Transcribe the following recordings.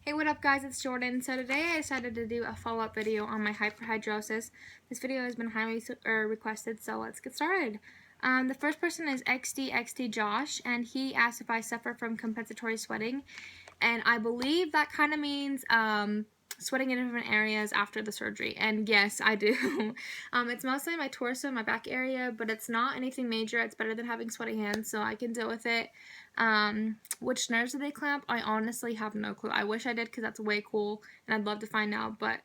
Hey, what up guys, it's Jordan. So today I decided to do a follow-up video on my hyperhidrosis. This video has been highly requested, so let's get started. The first person is XD Josh, and he asked if I suffer from compensatory sweating, and I believe that kind of means sweating in different areas after the surgery, and yes, I do. It's mostly my torso and my back area, but it's not anything major. It's better than having sweaty hands, so I can deal with it. Which nerves do they clamp? I honestly have no clue. I wish I did because that's way cool, and I'd love to find out, but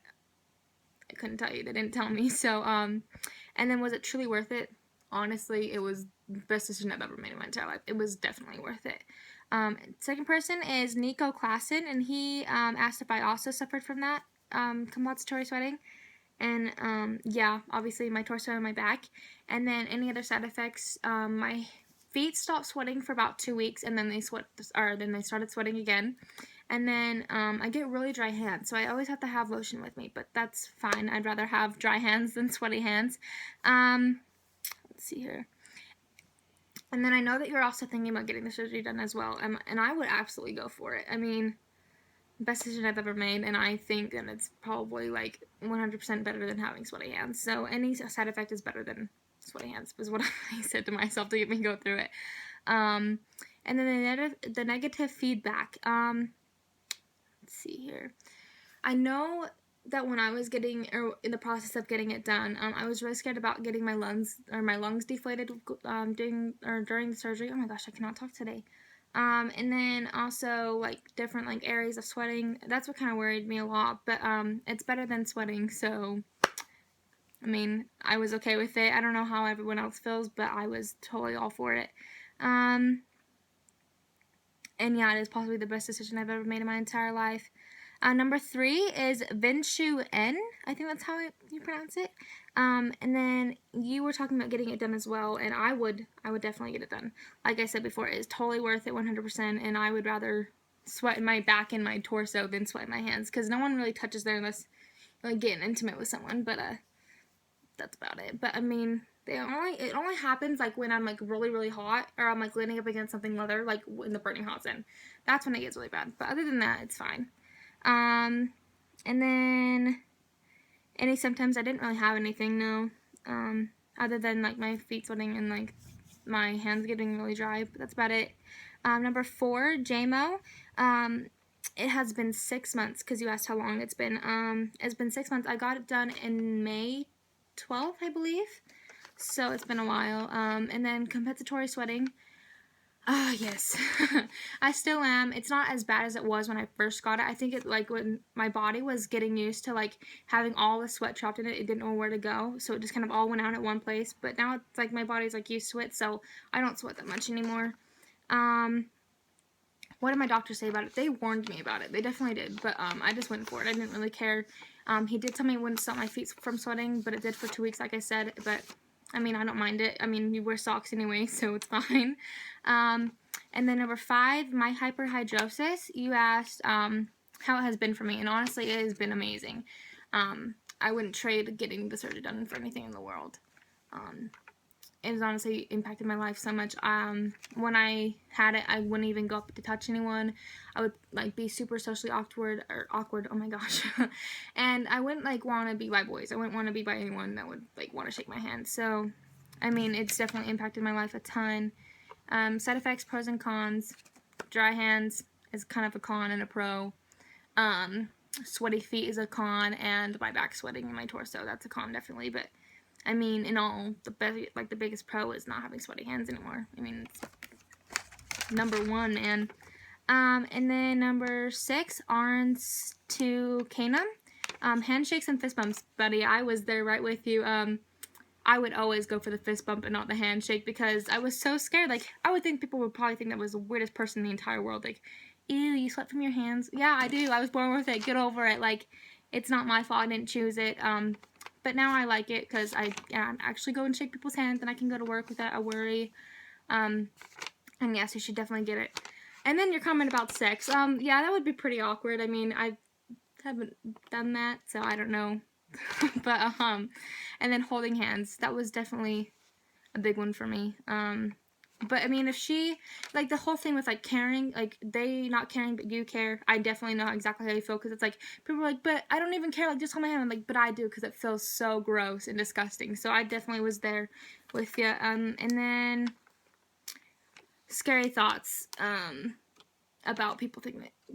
I couldn't tell you. They didn't tell me. So, and then was it truly worth it? Honestly, it was the best decision I've ever made in my entire life. It was definitely worth it. Second person is Nico Klassen, and he asked if I also suffered from that compensatory sweating. And yeah, obviously my torso and my back. And then any other side effects, my feet stopped sweating for about 2 weeks, and then they started sweating again. And then I get really dry hands, so I always have to have lotion with me, but that's fine. I'd rather have dry hands than sweaty hands. Let's see here. And then I know that you're also thinking about getting the surgery done as well, and I would absolutely go for it. I mean, best decision I've ever made, and I think that it's probably like 100% better than having sweaty hands. So any side effect is better than sweaty hands, was what I said to myself to get me go through it. And then the negative feedback. Let's see here. I know that when I was in the process of getting it done, I was really scared about getting my lungs deflated during the surgery. Oh my gosh, I cannot talk today. And then also like different like areas of sweating. That's what kind of worried me a lot. But it's better than sweating, so I mean, I was okay with it. I don't know how everyone else feels, but I was totally all for it. And yeah, it is possibly the best decision I've ever made in my entire life. Number 3 is Vinshu N. I think that's how you pronounce it. And then you were talking about getting it done as well, and I would definitely get it done. Like I said before, it is totally worth it 100%, and I would rather sweat in my back and my torso than sweat in my hands, because no one really touches there unless you're like getting intimate with someone, but that's about it. But I mean, it only happens like when I'm like really hot, or I'm like leaning up against something leather, like in the burning hot sun. That's when it gets really bad. But other than that, it's fine. And then any symptoms, I didn't really have anything, no, other than like my feet sweating and like my hands getting really dry, but that's about it. Number 4, JMO. It has been 6 months, because you asked how long it's been. It's been 6 months. I got it done in May 12th, I believe, so it's been a while. And then compensatory sweating. Yes. I still am. It's not as bad as it was when I first got it. I think it, like, when my body was getting used to, like, having all the sweat trapped in it, it didn't know where to go, so it just kind of all went out at one place. But now it's, like, my body's, like, used to it, so I don't sweat that much anymore. What did my doctor say about it? They warned me about it. They definitely did, but I just went for it. I didn't really care. He did tell me it wouldn't stop my feet from sweating, but it did for 2 weeks, like I said, but I mean, I don't mind it. I mean, you wear socks anyway, so it's fine. And then number 5, my hyperhidrosis. You asked how it has been for me, and honestly, it has been amazing. I wouldn't trade getting the surgery done for anything in the world. It has honestly impacted my life so much. When I had it, I wouldn't even go up to touch anyone. I would like be super socially awkward. Oh my gosh. And I wouldn't like want to be by boys. I wouldn't want to be by anyone that would like want to shake my hand. So, I mean, it's definitely impacted my life a ton. Side effects, pros and cons. Dry hands is kind of a con and a pro. Sweaty feet is a con, and my back sweating and my torso, that's a con definitely. But I mean, in all, the biggest pro is not having sweaty hands anymore. I mean, it's number 1, man. And then number 6, arms to Kana. Handshakes and fist bumps, buddy. I was there right with you. I would always go for the fist bump and not the handshake, because I was so scared. Like, I would think people would probably think that was the weirdest person in the entire world. Like, ew, you sweat from your hands? Yeah, I do. I was born with it. Get over it. Like, it's not my fault. I didn't choose it. But now I like it, because I actually go and shake people's hands, and I can go to work without a worry. And yes, you should definitely get it. And then your comment about sex. Yeah, that would be pretty awkward. I mean, I haven't done that, so I don't know. But, and then holding hands. That was definitely a big one for me. But I mean, if she, like, the whole thing with, like, caring, like, they not caring but you care, I definitely know exactly how you feel, because it's like, people are like, but I don't even care, like, just hold my hand. I'm like, but I do, because it feels so gross and disgusting. So I definitely was there with you. And then scary thoughts about people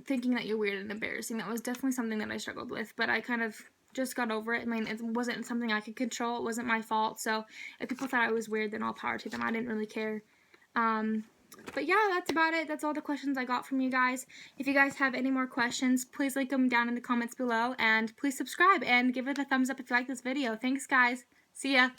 thinking that you're weird and embarrassing. That was definitely something that I struggled with, but I kind of just got over it. I mean, it wasn't something I could control. It wasn't my fault. So if people thought I was weird, then all power to them. I didn't really care. But yeah, that's about it. That's all the questions I got from you guys. If you guys have any more questions, please link them down in the comments below, and please subscribe and give it a thumbs up if you like this video. Thanks, guys. See ya.